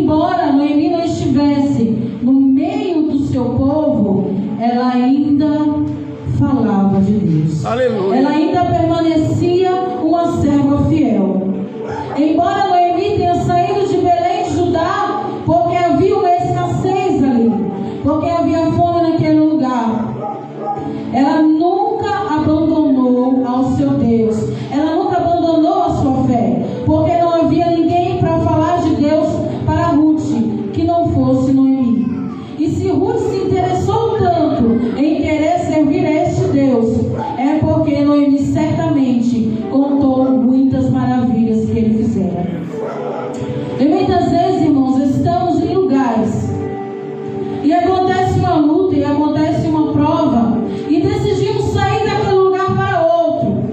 embora Noemi não estivesse no meio do seu povo, ela ainda falava de Deus. Aleluia. Ela ainda permanecia uma serva fiel. Embora Noemi tenha saído de Belém de Judá, porque havia uma escassez ali, porque havia fome naquele lugar, ela nunca abandonou ao seu Deus, ela nunca abandonou a sua fé, porque não havia ninguém para falar de Deus para Ruth que não fosse Noemi. E se Ruth se interessou tanto em querer servir a este Deus, é porque Noemi certamente contou muitas maravilhas que ele fizera. E muitas vezes, irmãos, estamos em lugares e acontece uma luta e acontece uma prova e decidimos sair daquele lugar para outro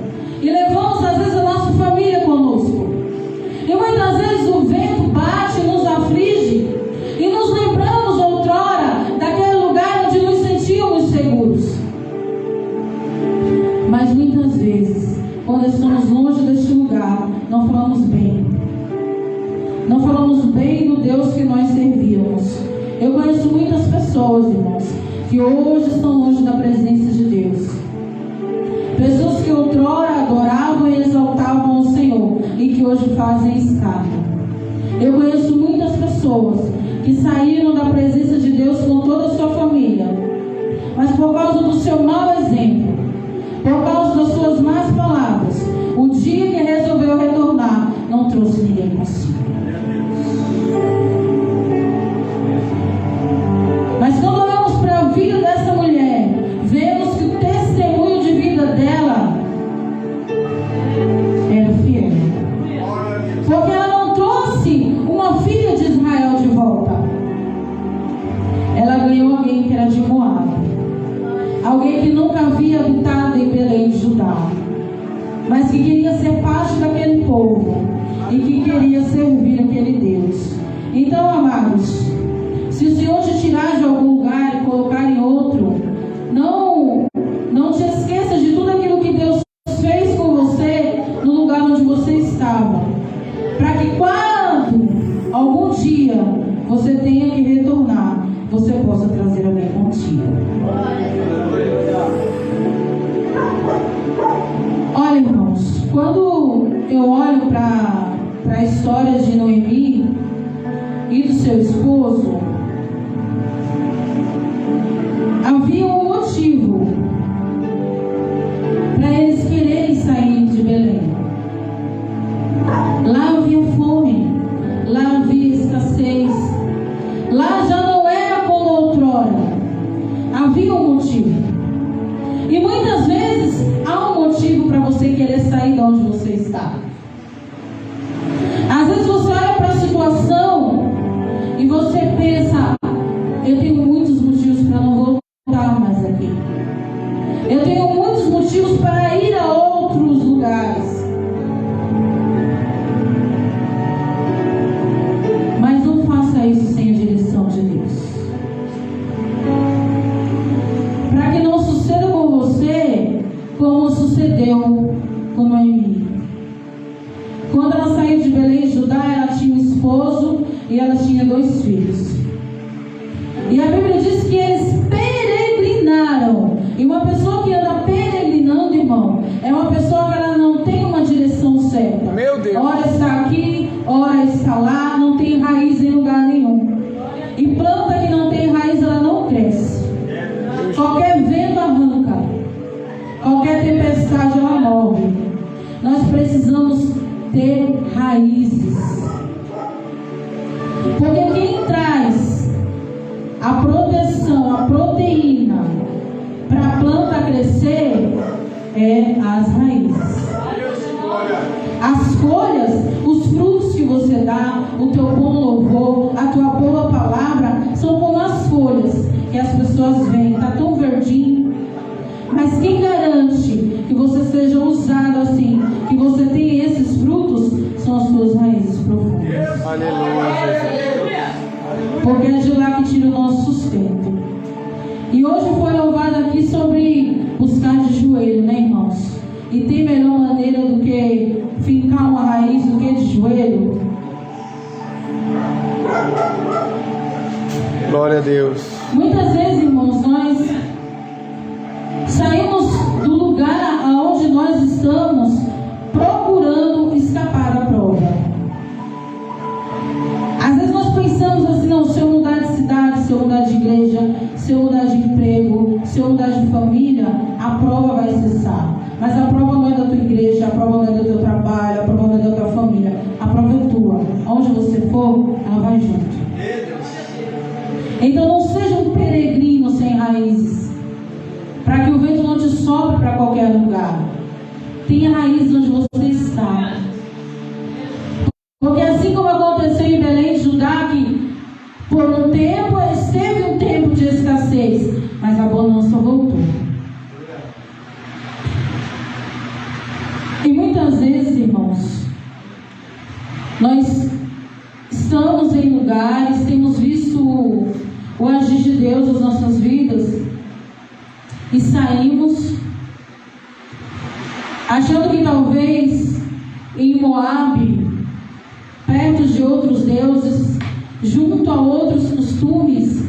e levamos às vezes a nossa família conosco. E muitas vezes o vento bate, nos aflige e nos lembramos outrora daquele lugar onde nos sentíamos seguros. Mas muitas vezes, quando estamos longe deste lugar, não falamos bem. Não falamos bem do Deus que nós servíamos. Eu conheço muitas pessoas, irmãos, que hoje estão longe da presença de Deus. Pessoas que outrora adoravam e exaltavam o Senhor e que hoje fazem escárnio. Eu conheço muitas pessoas que saíram da presença de Deus com toda a sua família, mas por causa do seu mau exemplo, por causa das suas más palavras, o dia que resolveu retornar, não trouxe ninguém consigo. Mas quando olhamos para a vida dessa mulher, vemos que o testemunho de vida dela era fiel. Porque ela não trouxe uma filha de Israel de volta. Ela ganhou alguém que era de Moab. Alguém que nunca havia habitado em Belém de Judá, mas que queria ser parte daquele povo e que queria servir aquele Deus. Então, amados, se o Senhor te tirar de algum lugar e colocar em outro, não te esqueça de tudo aquilo que Deus fez com você no lugar onde você estava, para que quando algum dia você tenha que retornar, você possa trazer alguém contigo. Olha, irmãos, quando eu olho para a história de Noemi e do seu esposo, havia um motivo para eles quererem sair de Belém. Lá havia fome, lá havia escassez, lá já não era como outrora, havia um motivo. E muitas vezes há um motivo para você querer sair de onde você está. Às vezes você olha para a situação e você pensa: eu tenho muitos motivos para não voltar mais aqui. Eu tenho muitos motivos para ir a outros lugares. Mas não faça isso sem a direção de Deus. Para que não suceda com você como sucedeu com Noemi. Quando ela saiu de Belém de Judá, ela tinha um esposo e ela tinha 2 filhos. E a Bíblia diz que eles peregrinaram. E uma pessoa que anda peregrinando, irmão, é uma pessoa que ela não tem uma direção certa. Meu Deus. Ora está aqui, ora está lá, não tem raiz em lugar nenhum. E planta que não tem raiz, ela não cresce. Qualquer vento arranca, qualquer tempestade ela morre. Nós precisamos ter raízes, porque quem traz a proteção, a proteína para a planta crescer é as raízes. As folhas, os frutos que você dá, o teu bom louvor, a tua boa palavra, são como as folhas que as pessoas veem, está tão verdinho. Mas quem garante que você seja usado assim, que você tenha esses frutos, são as suas raízes profundas. Aleluia. Porque é de lá que tira o nosso sustento. E hoje foi louvado aqui sobre buscar de joelho, né, irmãos? E tem melhor maneira do que fincar uma raiz do que de joelho? Glória a Deus. Muitas vezes, irmãos, nós saímos do lugar aonde nós estamos procurando escapar da prova. Às vezes nós pensamos assim, não, se eu mudar de cidade, se eu mudar de igreja, se eu mudar de emprego, se eu mudar de família, a prova vai cessar. Mas a prova não é da tua igreja, a prova não é do teu trabalho, a prova não é da tua família, a prova é tua. Onde você for, ela vai junto. Então não seja um peregrino sem raízes, para que o vento não te sopre para qualquer lugar. Tenha raízes onde você está. Porque assim como aconteceu em Belém de Judá, que por um tempo esteve um tempo de escassez, mas a bonança voltou. E muitas vezes, irmãos, nós estamos em lugares, temos visto o agir de Deus nas nossas vidas e saímos achando que talvez em Moabe, perto de outros deuses, junto a outros costumes,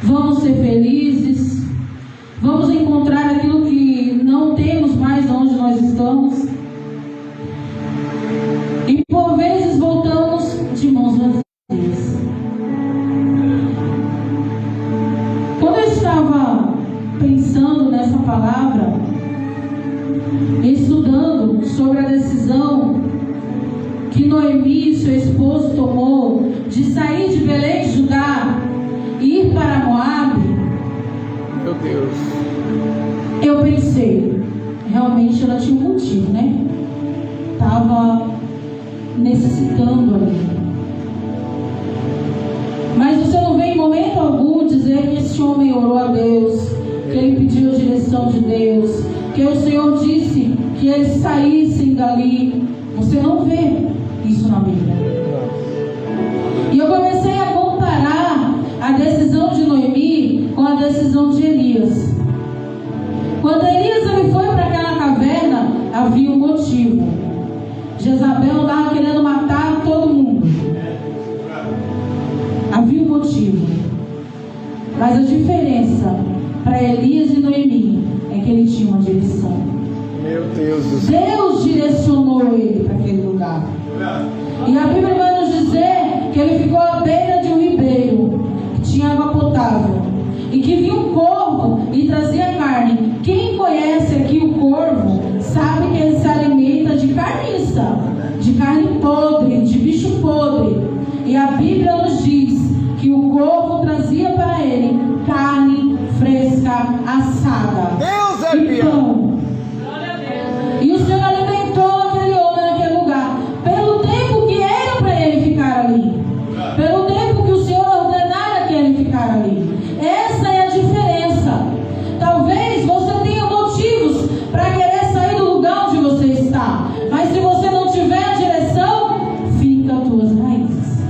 vamos ser felizes, vamos encontrar aquilo que não temos mais onde nós estamos, e por vezes voltamos de mãos vazias. Quando eu estava pensando nessa palavra, estudando sobre a decisão que Noemi e seu esposo tomou de sair de Belém de Judá e ir para Moabe, Meu Deus. eu pensei, realmente ela tinha um motivo, né? Estava necessitando ali. Mas você não vê em momento algum dizer que esse homem orou a Deus, que ele pediu a direção de Deus, que o Senhor disse que eles saíssem dali. Você não vê isso na Bíblia. E eu comecei a comparar a decisão de Noemi com a decisão de Elias. Quando Elias foi para aquela caverna, havia um motivo. Jezabel estava querendo matar todo mundo. Havia um motivo. Mas a diferença para Elias e Noemi é que ele tinha uma direção. Meu Deus do céu. Deus direcionou ele para aquele lugar. E a Bíblia vai nos dizer que ele ficou à beira de um ribeiro que tinha água potável e que vinha um corvo e trazia carne. Quem conhece aqui o corvo sabe que ele se alimenta de carniça, de carne podre, de bicho podre. E a Bíblia nos diz que o corvo trazia para ele carne fresca, assada. Deus é então, e o Senhor alimentou aquele homem naquele lugar, pelo tempo que era para ele ficar ali, pelo tempo que o Senhor ordenara que ele ficar ali. Essa é a diferença. Talvez você tenha motivos para querer sair do lugar onde você está, mas se você não tiver a direção, fica as tuas raízes.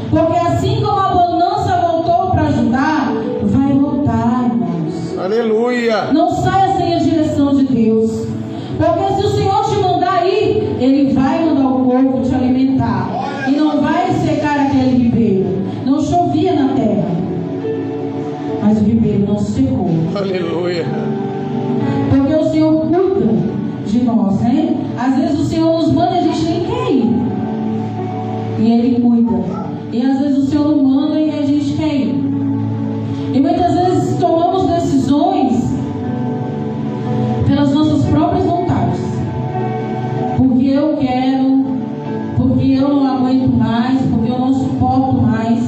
Porque assim como a bonança voltou para ajudar, vai voltar, irmãos. Aleluia. Não saia sem a direção de Deus. Porque se o Senhor te mandar ir, Ele vai mandar o corvo te alimentar. E não vai secar aquele ribeiro. Não chovia na terra, mas o ribeiro não se secou. Aleluia. Porque o Senhor cuida de nós, né? Às vezes o Senhor nos manda e a gente nem quer ir. E Ele cuida. E às vezes o Senhor não manda e a gente quer ir. E muitas vezes tomamos decisões pelas nossas próprias vontades. Porque eu quero, porque eu não aguento mais, porque eu não suporto mais.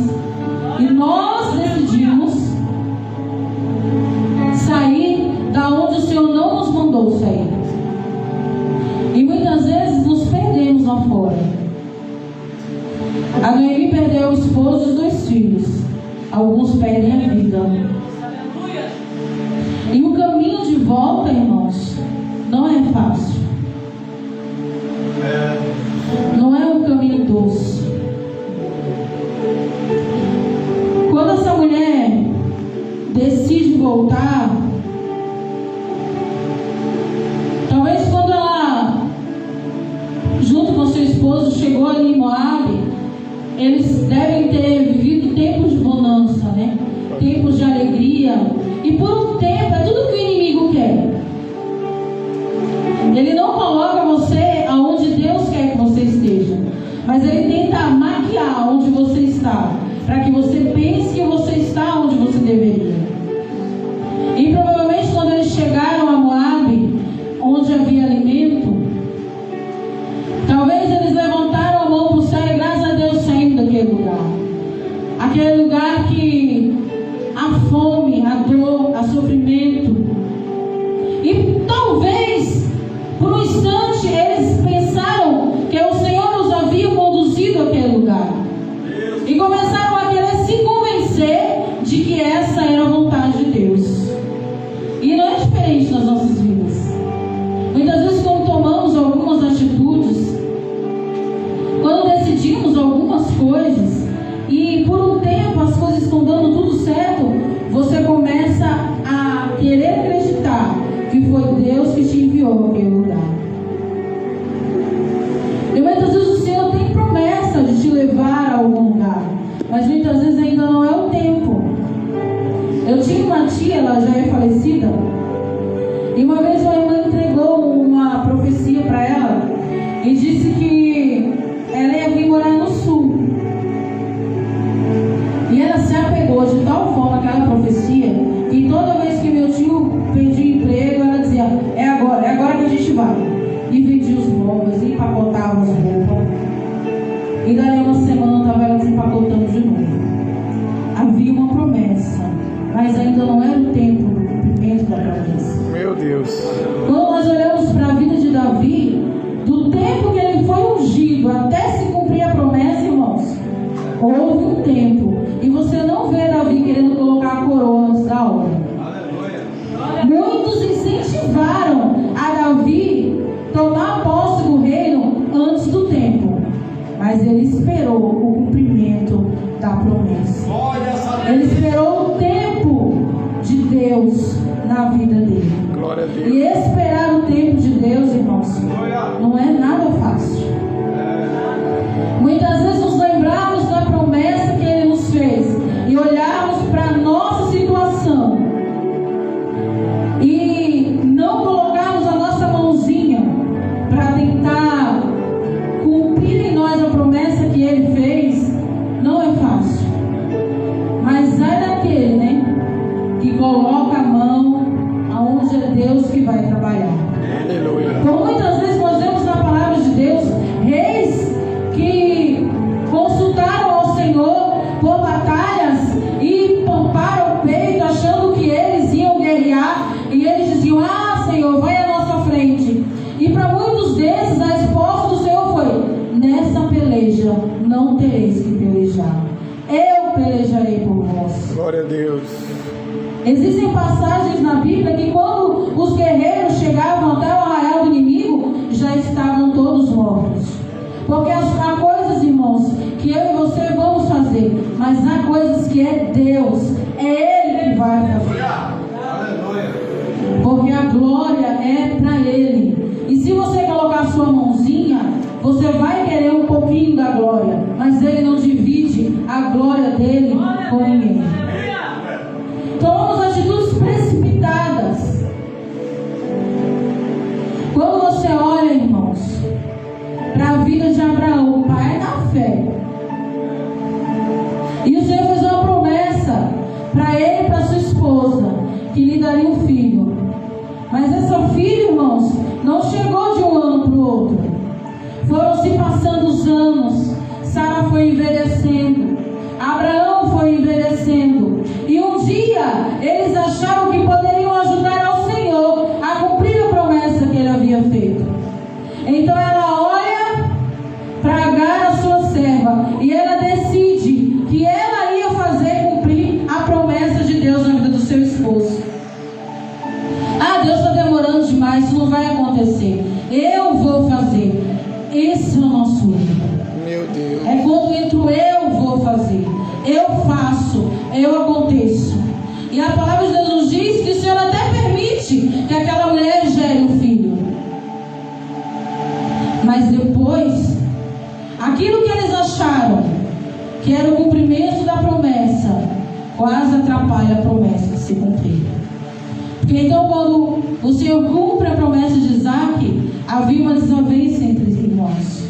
E nós decidimos sair da onde o Senhor não nos mandou sair. E muitas vezes nos perdemos lá fora. A Noemi perdeu o esposo e os 2 filhos. Alguns perdem a vida. E o caminho de volta, irmãos, não é fácil. Não é um caminho doce. Quando essa mulher decide voltar, talvez quando ela, junto com seu esposo, chegou ali em Moabe, eles devem ter vivido tempos de bonança, né? Tempos de alegria. E por um tempo, é tudo que o inimigo quer. Ele não coloca você aonde Deus quer que você esteja, mas ele tenta maquiar onde você está, para que você pense que você está onde você deveria. E provavelmente quando eles chegaram a Moabe, onde havia alimento, talvez eles levantaram a mão para o céu e graças a Deus saindo daquele lugar. Aquele lugar que a fome, a dor, a sofrimento. E talvez, por um instante, eles pensaram que o Senhor os havia conduzido àquele lugar. E começaram a querer se convencer de que essa era a vontade de Deus. E não é diferente nas nossas vidas. Muitas vezes, quando tomamos algumas atitudes, quando decidimos algumas coisas, e por um tempo as coisas estão dando tudo certo, você começa a querer acreditar que foi Deus que te enviou àquele lugar. E muitas vezes o Senhor tem promessa de te levar a algum lugar, mas muitas vezes ainda não é o tempo. Eu tinha uma tia, ela já é falecida, e uma vez uma irmã entregou uma profecia para ela e disse que ela ia vir morar no sul. E ela se apegou de tal forma àquela profecia que toda vez que meu tio perdia emprego, ela dizia: é agora que a gente vai. E vendia os móveis, e empacotava as roupas. E daí uma semana estava ela desempacotando de novo. Havia uma promessa, mas ainda não era o tempo do cumprimento da promessa. Meu Deus. Quando nós olhamos para a vida de Davi, do tempo que ele foi ungido até se cumprir a promessa, irmãos, houve um tempo. E você não vê Davi querendo colocar a coroa antes da hora. Muitos incentivaram a Davi tomar posse do reino antes do tempo, mas ele esperou o cumprimento da promessa. Ele esperou o tempo de Deus na vida dele. Glória a Deus. E esperar o tempo de Deus, irmãos, não é nada fácil. Muitas vezes nos lembrarmos da promessa que Ele nos fez e olharmos para a nossa situação e não colocarmos a nossa mãozinha para tentar cumprir em nós a promessa que Ele fez, não é fácil. Mas ai daquele, né, que coloca a mão aonde é Deus que vai trabalhar. Aleluia. Por muitas vezes nós vemos na palavra de Deus reis que consultaram ao Senhor por batalhas e pamparam o peito achando que eles iam guerrear, e eles diziam: ah, Senhor, vai à nossa frente. E para muitos desses a resposta do Senhor foi: nessa peleja não tereis que pelejar, eu pelejarei por vós. Glória a Deus. Existem passagens na Bíblia que quando os guerreiros chegavam até o arraial do inimigo, já estavam todos mortos. Porque há coisas, irmãos, que eu e você vamos fazer, mas há coisas que é Deus, é Ele que vai fazer. Porque a glória é para Ele. E se você colocar a sua mãozinha, você vai querer um pouquinho da glória, mas Ele não divide a glória dele com ninguém. Tomamos atitudes precipitadas. Quando você olha, irmãos, para a vida de Abraão, o pai da fé, e o Senhor fez uma promessa para ele e para sua esposa, que lhe daria um filho. Mas essa filha, irmãos, não chegou de um ano para o outro. Foram se passando os anos. Sara foi envelhecendo, Abraão foi envelhecendo, e um dia eles acharam que poderiam ajudar ao Senhor a cumprir a promessa que Ele havia feito. Então ela olha para Agar, a sua serva, e ela decide que ela ia fazer cumprir a promessa de Deus na vida do seu esposo. Ah, Deus está demorando demais, isso não vai acontecer. Eu vou fazer. Esse é o nosso erro. Meu Deus. É quando entro eu vou fazer, eu faço, eu aconteço. E a palavra de Deus nos diz que o Senhor até permite que aquela mulher gere um filho. Mas depois, aquilo que eles acharam que era o cumprimento da promessa, quase atrapalha a promessa de se cumprir. Porque então, quando o Senhor cumpre a promessa de Isaac, havia uma desavença entre irmãos,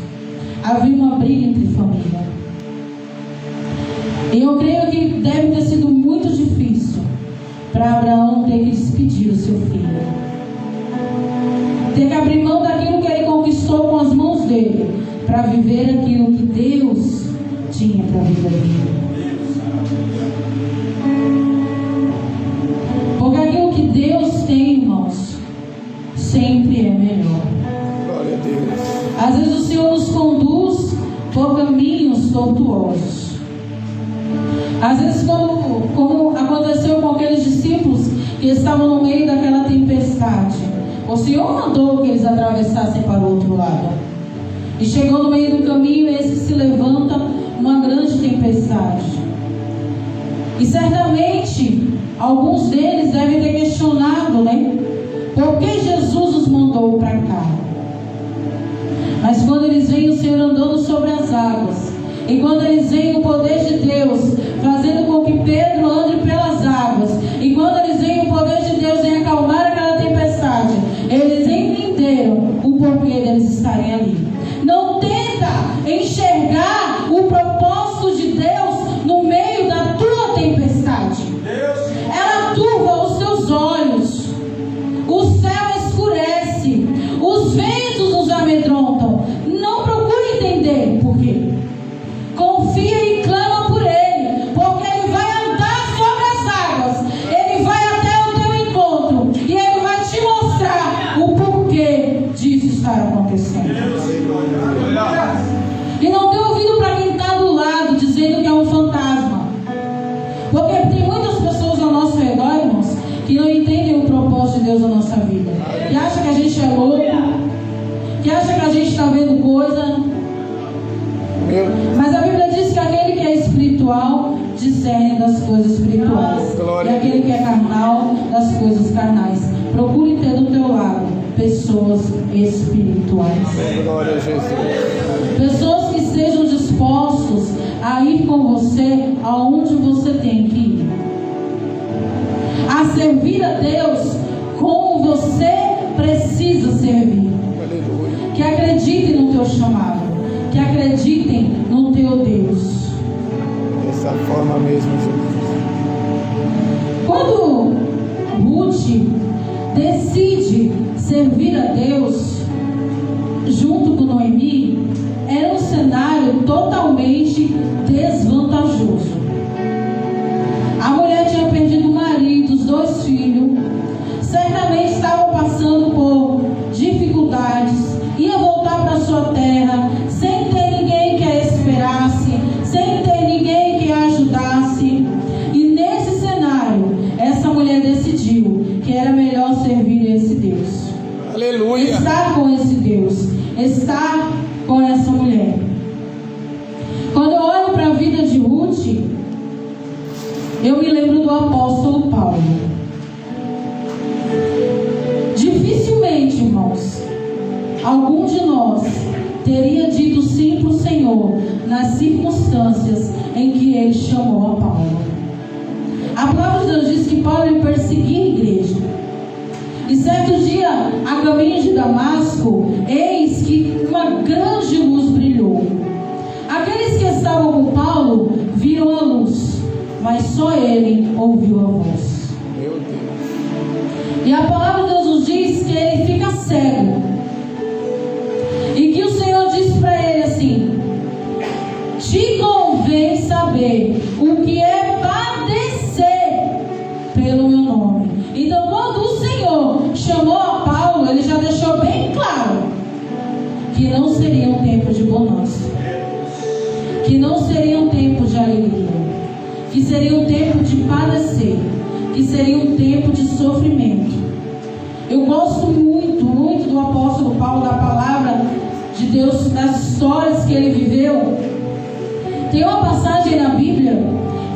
havia uma briga entre família. E eu creio que deve ter sido muito difícil para Abraão ter que despedir o seu filho, ter que abrir mão daquilo que ele conquistou com as mãos dele, para viver aquilo que Deus tinha para a vida dele. Porque aquilo que Deus tem, irmãos, sempre é melhor. Glória a Deus. Às vezes o Senhor nos conduz por caminhos tortuosos. Às vezes, como aconteceu com aqueles discípulos que estavam no meio daquela tempestade, o Senhor mandou que eles atravessassem para o outro lado. E chegou no meio do caminho, esse se levanta uma grande tempestade. E certamente alguns deles devem ter questionado, né? Por que Jesus os mandou para cá? Mas quando eles veem o Senhor andando sobre as águas, e quando eles veem o poder de Deus fazendo com que Pedro ande pelas águas, e quando eles veem o poder de Deus em acalmar aquela tempestade, eles entenderam o porquê deles estarem ali. Não tenta enxergar o propósito de Deus no meio da tua tempestade. Ela turva os seus olhos, o céu escurece, os ventos nos amedrontam. Não procure entender por quê. Confia e clama por Ele, porque Ele vai andar sobre as águas, Ele vai até o teu encontro e Ele vai te mostrar o porquê disso estar acontecendo. E não dê ouvido para quem está do lado dizendo que é um fantasma, porque tem muitas pessoas ao nosso redor, irmãos, que não entendem o propósito de Deus na nossa vida, que acham que a gente é louco, que acham que a gente está vendo coisa. Mas a Bíblia diz que aquele que é espiritual discerne das coisas espirituais, e aquele que é carnal das coisas carnais. Procure ter do teu lado pessoas espirituais, Glória a Jesus. pessoas que estejam dispostos a ir com você aonde você tem que ir, a servir a Deus como você precisa servir. Aleluia. Que acreditem no teu chamado, que acreditem no teu Deus. Dessa forma mesmo, Jesus. Quando Ruth decide servir a Deus junto com Noemi, era um cenário totalmente desvantajoso. A mulher tinha perdido o marido, os 2 filhos, certamente estavam passando por dificuldades, ia voltar para sua terra sem ter ninguém que a esperasse, sem ter ninguém que a ajudasse. E nesse cenário, essa mulher decidiu que era melhor servir esse Deus. Aleluia. Estar com esse Deus, estar com essa mulher. Quando eu olho para a vida de Ruth, eu me lembro do apóstolo Paulo. Dificilmente, irmãos, algum de nós teria dito sim para o Senhor nas circunstâncias em que Ele chamou a Paulo. A palavra de Deus diz que Paulo ele perseguia a igreja. E certo dia, a caminho de Damasco, eis que uma grande luz brilhou. Aqueles que estavam com Paulo viram a luz, mas só ele ouviu a voz. Meu Deus. E a palavra de Deus nos diz que ele fica cego. E que o Senhor disse para ele assim: te convém saber o que é padecer pelo meu nome. Então, quando o Senhor chamou a Paulo, ele já deixou bem claro que não seria um tempo de bonança, que não seria um tempo de alegria, que seria um tempo de padecer, que seria um tempo de sofrimento. Eu gosto muito, muito do apóstolo Paulo, da palavra de Deus, das histórias que ele viveu. Tem uma passagem na Bíblia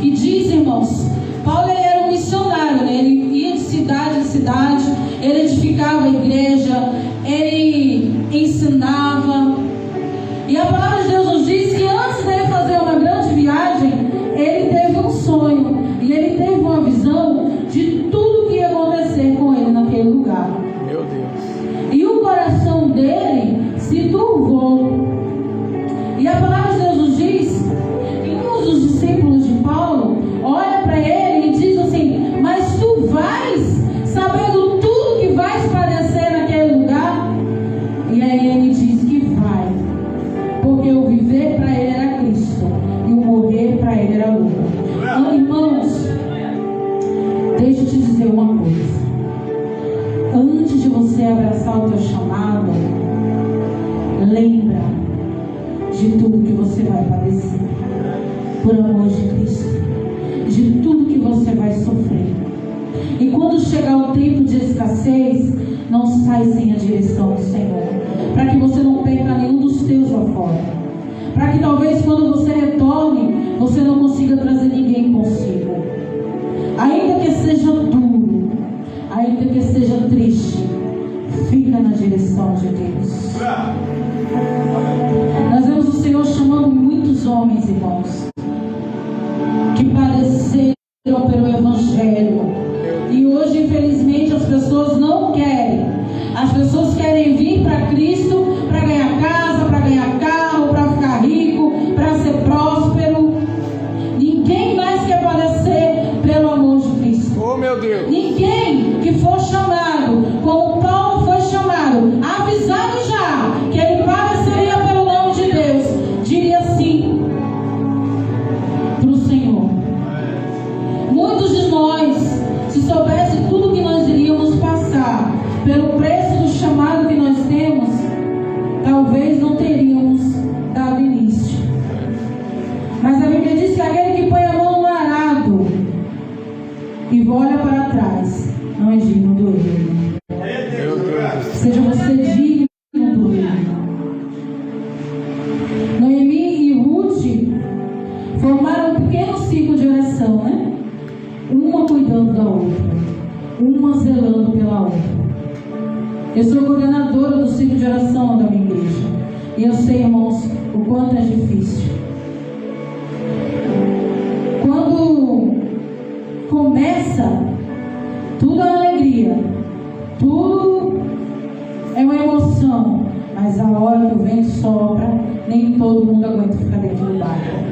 que diz, irmãos, Paulo ele era um missionário, né? Ele ia de cidade em cidade, ele edificava a igreja, ele ensinava. E a palavra de Deus nos diz que antes dele fazer uma grande viagem, viver para ele era Cristo e o morrer para ele era lucro. Então, irmãos, deixa eu te dizer uma coisa. Antes de você abraçar o teu chamado, lembra de tudo que você vai padecer por amor de Cristo, de tudo que você vai sofrer. E quando chegar o tempo de escassez, não sai sem a direção do Senhor, para que você não perca nenhum dos teus lá fora, para que talvez quando você retorne, você não consiga trazer ninguém consigo. Ainda que seja duro, ainda que seja triste, fica na direção de Deus. Nós vemos o Senhor chamando muitos homens, irmãos, que padeceram pelo Evangelho. E hoje, infelizmente, as pessoas não querem. As pessoas querem vir para Cristo para ganhar casa, para ganhar carro, para ficar rico, para ser próspero. Ninguém mais quer padecer pelo amor de Cristo. Oh, meu Deus! Ninguém que for chamado, como Paulo foi chamado, avisado já que ele padeceria pelo nome de Deus, diria sim para o Senhor. Muitos de nós, se soubesse tudo que nós iríamos passar pelo preço do chamado que nós temos, talvez não teríamos dado início. Mas a Bíblia diz que aquele que põe a mão no arado e olha para trás não é digno do reino. Seja você digno do reino. Noemi e Ruth formaram um pequeno ciclo de oração, né? Uma cuidando da outra, uma zelando pela outra. Eu sou coordenadora do ciclo de oração da minha igreja, e eu sei, irmãos, o quanto é difícil. Quando começa, tudo é uma alegria, tudo é uma emoção, mas a hora que o vento sopra, nem todo mundo aguenta ficar dentro do barco.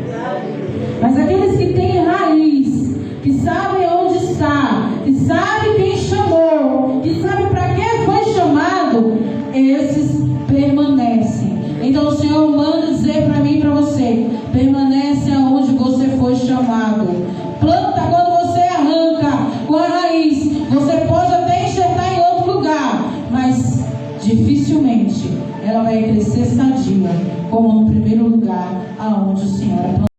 Mas aqueles que têm raiz, que sabem onde está, que sabem quem chamou, que sabem para que foi chamado, esses permanecem. Então o Senhor manda dizer para mim e para você: permanece aonde você foi chamado. Planta quando você arranca com a raiz. Você pode até enxertar em outro lugar, mas dificilmente ela vai crescer sadia, como no primeiro lugar aonde o Senhor plantou.